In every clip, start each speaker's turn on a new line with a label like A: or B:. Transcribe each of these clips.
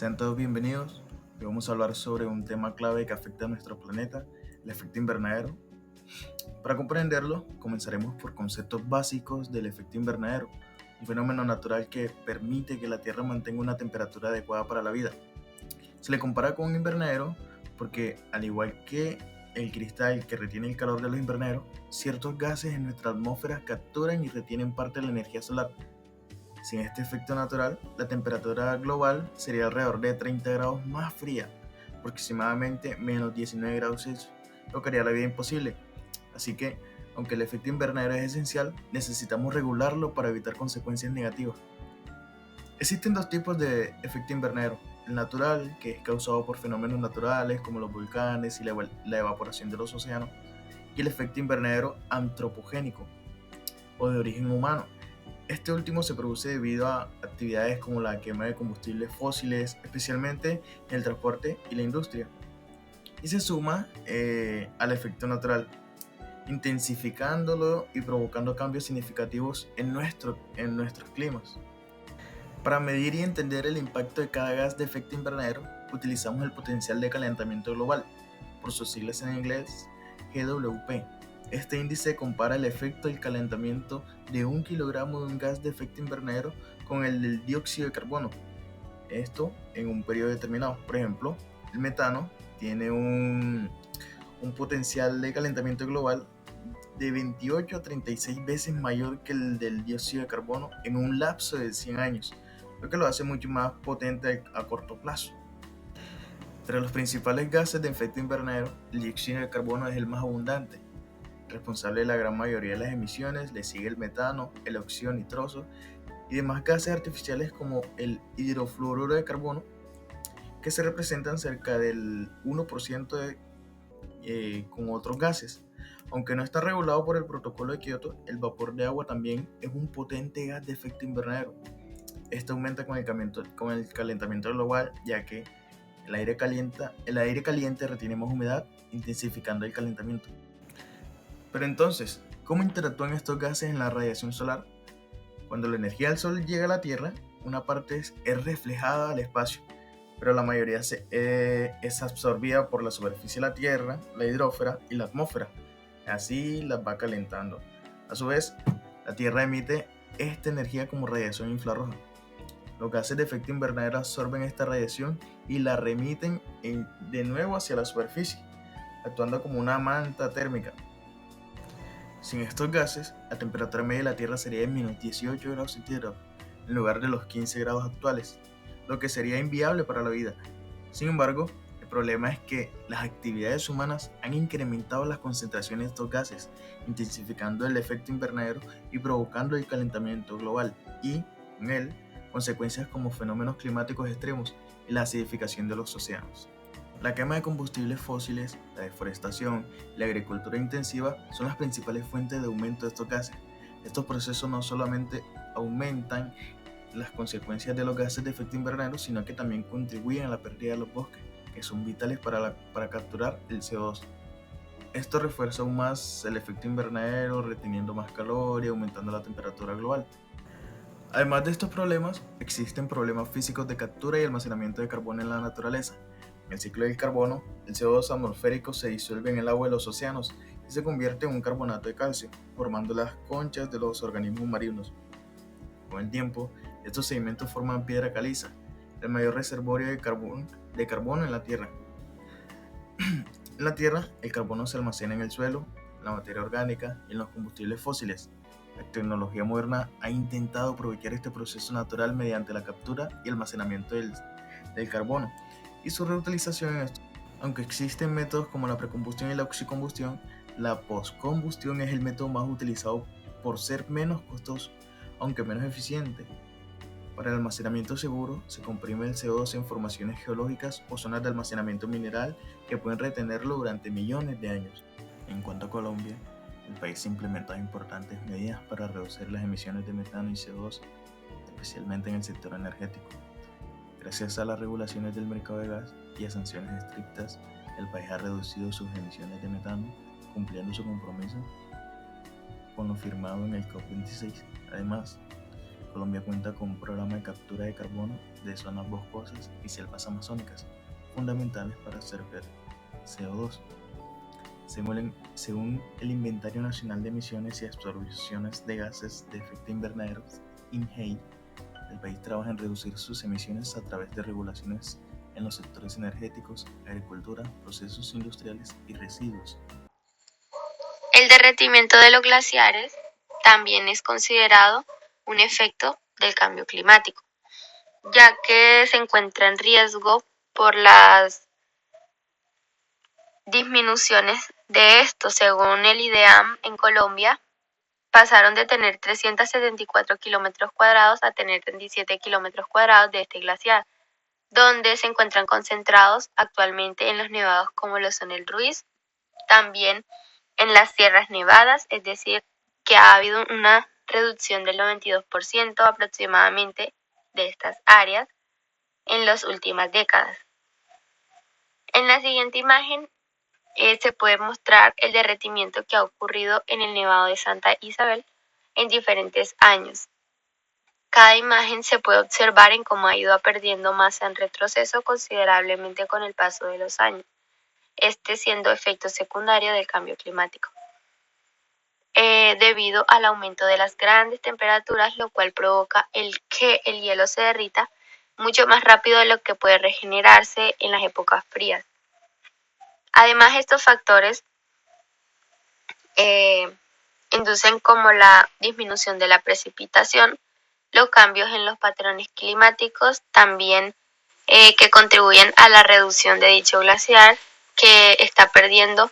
A: Sean todos bienvenidos. Hoy vamos a hablar sobre un tema clave que afecta a nuestro planeta, el efecto invernadero. Para comprenderlo, comenzaremos por conceptos básicos del efecto invernadero, un fenómeno natural que permite que la Tierra mantenga una temperatura adecuada para la vida. Se le compara con un invernadero porque, al igual que el cristal que retiene el calor de los invernaderos, ciertos gases en nuestra atmósfera capturan y retienen parte de la energía solar. Sin este efecto natural, la temperatura global sería alrededor de 30 grados más fría, aproximadamente menos 19 grados Celsius, lo que haría la vida imposible. Así que, aunque el efecto invernadero es esencial, necesitamos regularlo para evitar consecuencias negativas. Existen dos tipos de efecto invernadero: el natural, que es causado por fenómenos naturales como los volcanes y la evaporación de los océanos, y el efecto invernadero antropogénico o de origen humano. Este último se produce debido a actividades como la quema de combustibles fósiles, especialmente en el transporte y la industria, y se suma al efecto natural, intensificándolo y provocando cambios significativos en nuestros climas. Para medir y entender el impacto de cada gas de efecto invernadero, utilizamos el potencial de calentamiento global, por sus siglas en inglés GWP. Este índice compara el efecto del calentamiento de 1 kilogramo de un gas de efecto invernadero con el del dióxido de carbono, esto en un periodo determinado. Por ejemplo, el metano tiene un potencial de calentamiento global de 28 a 36 veces mayor que el del dióxido de carbono en un lapso de 100 años, lo que lo hace mucho más potente a corto plazo. Entre los principales gases de efecto invernadero, el dióxido de carbono es el más abundante, responsable de la gran mayoría de las emisiones. Le sigue el metano, el óxido nitroso y demás gases artificiales como el hidrofluoruro de carbono, que se representan cerca del 1% con otros gases. Aunque no está regulado por el protocolo de Kioto, el vapor de agua también es un potente gas de efecto invernadero. Este aumenta con el calentamiento global, ya que el aire caliente retiene más humedad, intensificando el calentamiento. Pero entonces, ¿cómo interactúan estos gases en la radiación solar? Cuando la energía del Sol llega a la Tierra, una parte es reflejada al espacio, pero la mayoría es absorbida por la superficie de la Tierra, la hidrósfera y la atmósfera. Así las va calentando. A su vez, la Tierra emite esta energía como radiación infrarroja. Los gases de efecto invernadero absorben esta radiación y la remiten de nuevo hacia la superficie, actuando como una manta térmica. Sin estos gases, la temperatura media de la Tierra sería de menos 18 grados centígrados, en lugar de los 15 grados actuales, lo que sería inviable para la vida. Sin embargo, el problema es que las actividades humanas han incrementado las concentraciones de estos gases, intensificando el efecto invernadero y provocando el calentamiento global y, con él, consecuencias como fenómenos climáticos extremos y la acidificación de los océanos. La quema de combustibles fósiles, la deforestación y la agricultura intensiva son las principales fuentes de aumento de estos gases. Estos procesos no solamente aumentan las consecuencias de los gases de efecto invernadero, sino que también contribuyen a la pérdida de los bosques, que son vitales para capturar el CO2. Esto refuerza aún más el efecto invernadero, reteniendo más calor y aumentando la temperatura global. Además de estos problemas, existen problemas físicos de captura y almacenamiento de carbono en la naturaleza. En el ciclo del carbono, el CO2 atmosférico se disuelve en el agua de los océanos y se convierte en un carbonato de calcio, formando las conchas de los organismos marinos. Con el tiempo, estos sedimentos forman piedra caliza, el mayor reservorio de carbono en la Tierra. En la Tierra, el carbono se almacena en el suelo, en la materia orgánica y en los combustibles fósiles. La tecnología moderna ha intentado aprovechar este proceso natural mediante la captura y almacenamiento del carbono y su reutilización en esto. Aunque existen métodos como la precombustión y la oxicombustión, la postcombustión es el método más utilizado por ser menos costoso, aunque menos eficiente. Para el almacenamiento seguro, se comprime el CO2 en formaciones geológicas o zonas de almacenamiento mineral que pueden retenerlo durante millones de años. En cuanto a Colombia, el país ha implementado importantes medidas para reducir las emisiones de metano y CO2, especialmente en el sector energético. Gracias a las regulaciones del mercado de gas y a sanciones estrictas, el país ha reducido sus emisiones de metano, cumpliendo su compromiso con lo firmado en el COP26. Además, Colombia cuenta con un programa de captura de carbono de zonas boscosas y selvas amazónicas, fundamentales para absorber CO2. Según el Inventario Nacional de Emisiones y Absorciones de Gases de Efecto Invernadero, INGEI, el país trabaja en reducir sus emisiones a través de regulaciones en los sectores energéticos, agricultura, procesos industriales y residuos.
B: El derretimiento de los glaciares también es considerado un efecto del cambio climático, ya que se encuentra en riesgo por las disminuciones de esto. Según el IDEAM, en Colombia pasaron de tener 374 kilómetros cuadrados a tener 37 kilómetros cuadrados de este glaciar, donde se encuentran concentrados actualmente en los nevados como lo son el Ruiz, también en las sierras nevadas, es decir, que ha habido una reducción del 92% aproximadamente de estas áreas en las últimas décadas. En la siguiente imagen se puede mostrar el derretimiento que ha ocurrido en el Nevado de Santa Isabel en diferentes años. Cada imagen se puede observar en cómo ha ido perdiendo masa en retroceso considerablemente con el paso de los años, este siendo efecto secundario del cambio climático. Debido al aumento de las grandes temperaturas, lo cual provoca que el hielo se derrita mucho más rápido de lo que puede regenerarse en las épocas frías. Además, estos factores inducen como la disminución de la precipitación, los cambios en los patrones climáticos, también que contribuyen a la reducción de dicho glaciar que está perdiendo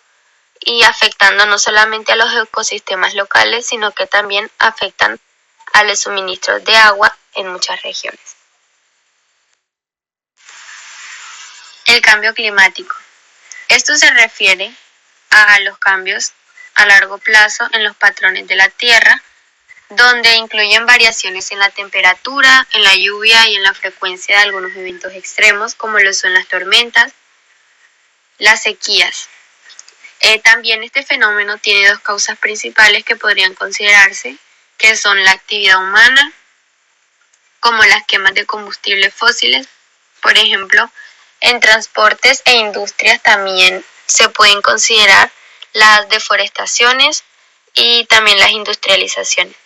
B: y afectando no solamente a los ecosistemas locales, sino que también afectan a los suministros de agua en muchas regiones. El cambio climático. Esto se refiere a los cambios a largo plazo en los patrones de la Tierra, donde incluyen variaciones en la temperatura, en la lluvia y en la frecuencia de algunos eventos extremos, como lo son las tormentas, las sequías. También este fenómeno tiene dos causas principales que podrían considerarse, que son la actividad humana, como las quemas de combustibles fósiles, por ejemplo, en transportes e industrias también se pueden considerar las deforestaciones y también las industrializaciones.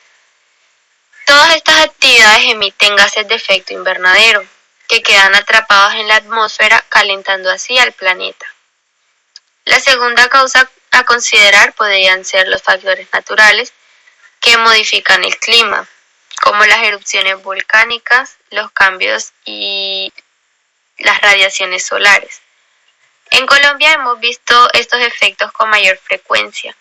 B: Todas estas actividades emiten gases de efecto invernadero, que quedan atrapados en la atmósfera, calentando así al planeta. La segunda causa a considerar podrían ser los factores naturales que modifican el clima, como las erupciones volcánicas, los cambios y las radiaciones solares. En Colombia hemos visto estos efectos con mayor frecuencia,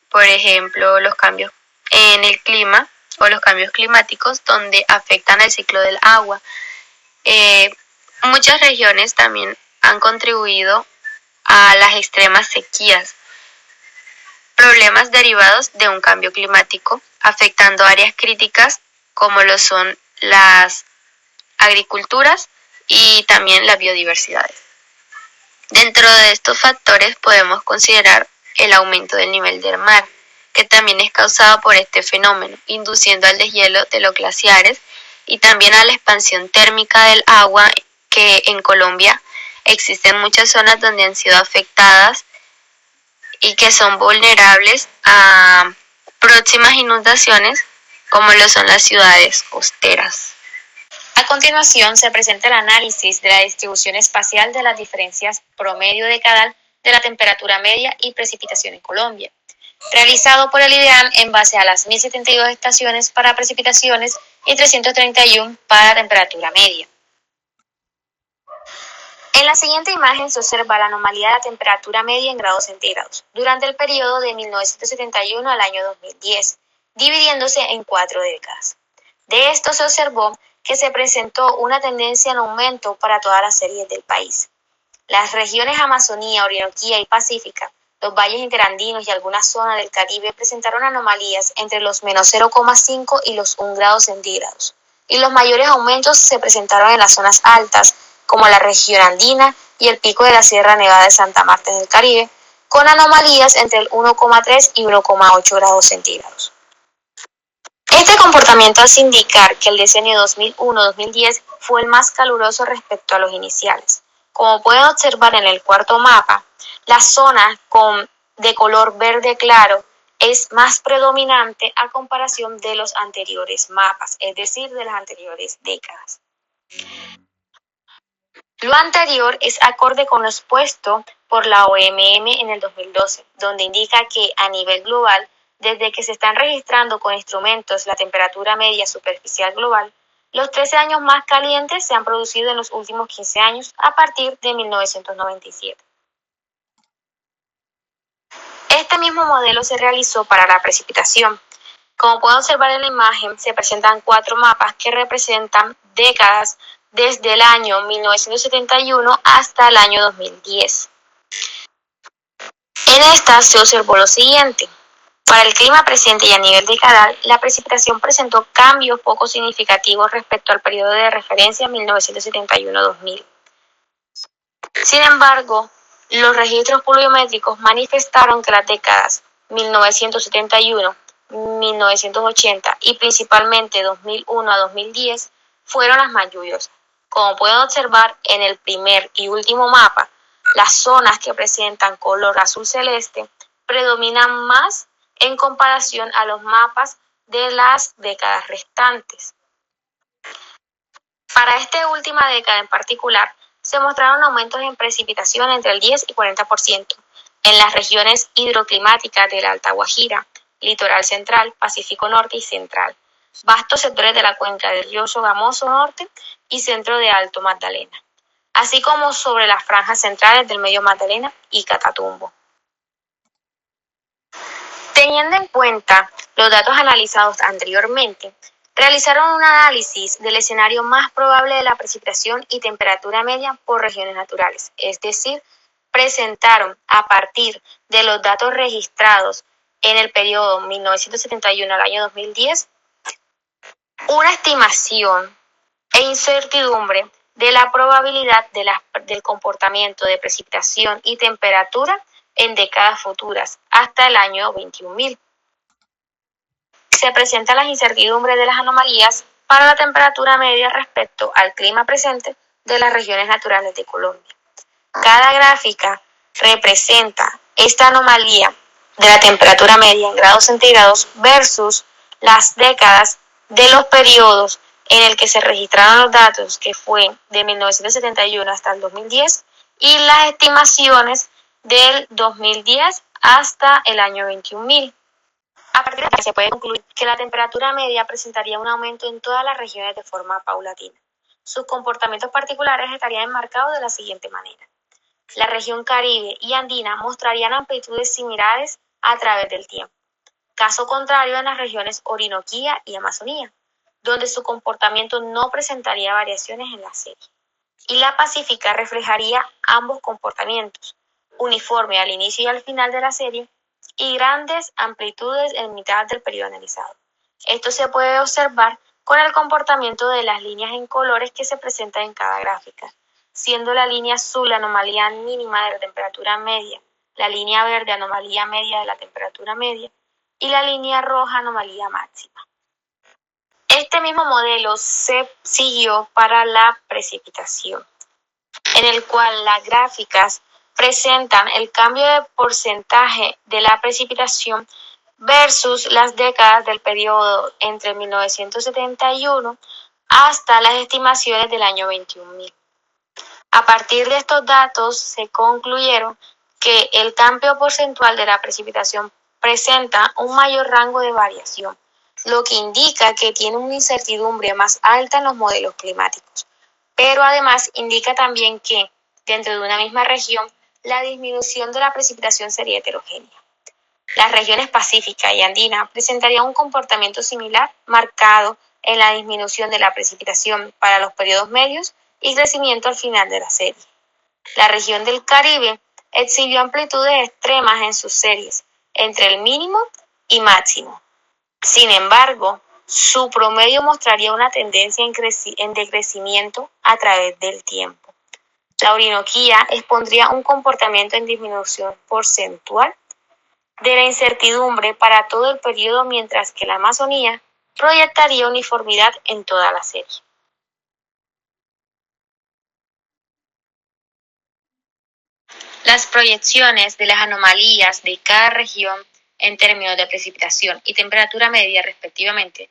B: por ejemplo, los cambios en el clima o los cambios climáticos donde afectan el ciclo del agua. Muchas regiones también han contribuido a las extremas sequías, problemas derivados de un cambio climático, afectando áreas críticas como lo son las agriculturas y también las biodiversidades. Dentro de estos factores podemos considerar el aumento del nivel del mar, que también es causado por este fenómeno, induciendo al deshielo de los glaciares y también a la expansión térmica del agua, que en Colombia existen muchas zonas donde han sido afectadas y que son vulnerables a próximas inundaciones, como lo son las ciudades costeras.
C: A continuación se presenta el análisis de la distribución espacial de las diferencias promedio decadal de la temperatura media y precipitación en Colombia, realizado por el IDEAM en base a las 1072 estaciones para precipitaciones y 331 para temperatura media. En la siguiente imagen se observa la anomalía de la temperatura media en grados centígrados durante el periodo de 1971 al año 2010, dividiéndose en 4 décadas. De esto se observó que se presentó una tendencia en aumento para todas las series del país. Las regiones Amazonía, Orinoquía y Pacífica, los valles interandinos y algunas zonas del Caribe presentaron anomalías entre los menos 0,5 y los 1 grados centígrados. Y los mayores aumentos se presentaron en las zonas altas, como la región andina y el pico de la Sierra Nevada de Santa Marta del Caribe, con anomalías entre el 1,3 y 1,8 grados centígrados. Este comportamiento hace indicar que el decenio 2001-2010 fue el más caluroso respecto a los iniciales. Como pueden observar en el cuarto mapa, la zona de color verde claro es más predominante a comparación de los anteriores mapas, es decir, de las anteriores décadas. Lo anterior es acorde con lo expuesto por la OMM en el 2012, donde indica que a nivel global, desde que se están registrando con instrumentos la temperatura media superficial global, los 13 años más calientes se han producido en los últimos 15 años a partir de 1997. Este mismo modelo se realizó para la precipitación. Como pueden observar en la imagen, se presentan 4 mapas que representan décadas desde el año 1971 hasta el año 2010. En esta se observó lo siguiente. Para el clima presente y a nivel decadal, la precipitación presentó cambios poco significativos respecto al periodo de referencia 1971-2000. Sin embargo, los registros pluviométricos manifestaron que las décadas 1971, 1980 y principalmente 2001 a 2010 fueron las más lluviosas. Como pueden observar en el primer y último mapa, las zonas que presentan color azul celeste predominan más en comparación a los mapas de las décadas restantes. Para esta última década en particular, se mostraron aumentos en precipitación entre el 10 y 40% en las regiones hidroclimáticas de la Alta Guajira, Litoral Central, Pacífico Norte y Central, vastos sectores de la cuenca del río Sogamoso Norte y centro de Alto Magdalena, así como sobre las franjas centrales del Medio Magdalena y Catatumbo. Teniendo en cuenta los datos analizados anteriormente, realizaron un análisis del escenario más probable de la precipitación y temperatura media por regiones naturales, es decir, presentaron a partir de los datos registrados en el periodo 1971 al año 2010 una estimación e incertidumbre de la probabilidad del comportamiento de precipitación y temperatura en décadas futuras hasta el año 21.000. Se presentan las incertidumbres de las anomalías para la temperatura media respecto al clima presente de las regiones naturales de Colombia. Cada gráfica representa esta anomalía de la temperatura media en grados centígrados versus las décadas de los periodos en el que se registraron los datos, que fue de 1971 hasta el 2010, y las estimaciones del 2010 hasta el año 21.000. A partir de aquí se puede concluir que la temperatura media presentaría un aumento en todas las regiones de forma paulatina. Sus comportamientos particulares estarían enmarcados de la siguiente manera. La región Caribe y Andina mostrarían amplitudes similares a través del tiempo. Caso contrario en las regiones Orinoquía y Amazonía, donde su comportamiento no presentaría variaciones en la serie. Y la Pacífica reflejaría ambos comportamientos, uniforme al inicio y al final de la serie, y grandes amplitudes en mitad del periodo analizado. Esto se puede observar con el comportamiento de las líneas en colores que se presentan en cada gráfica, siendo la línea azul la anomalía mínima de la temperatura media, la línea verde anomalía media de la temperatura media y la línea roja anomalía máxima. Este mismo modelo se siguió para la precipitación, en el cual las gráficas presentan el cambio de porcentaje de la precipitación versus las décadas del periodo entre 1971 hasta las estimaciones del año 21.000. A partir de estos datos se concluyeron que el cambio porcentual de la precipitación presenta un mayor rango de variación, lo que indica que tiene una incertidumbre más alta en los modelos climáticos, pero además indica también que dentro de una misma región la disminución de la precipitación sería heterogénea. Las regiones pacífica y andina presentarían un comportamiento similar marcado en la disminución de la precipitación para los periodos medios y crecimiento al final de la serie. La región del Caribe exhibió amplitudes extremas en sus series, entre el mínimo y máximo. Sin embargo, su promedio mostraría una tendencia en decrecimiento a través del tiempo. La Orinoquía expondría un comportamiento en disminución porcentual de la incertidumbre para todo el periodo, mientras que la Amazonía proyectaría uniformidad en toda la serie. Las proyecciones de las anomalías de cada región en términos de precipitación y temperatura media respectivamente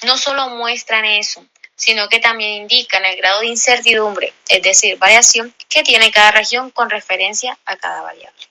C: no solo muestran eso, sino que también indican el grado de incertidumbre, es decir, variación, que tiene cada región con referencia a cada variable.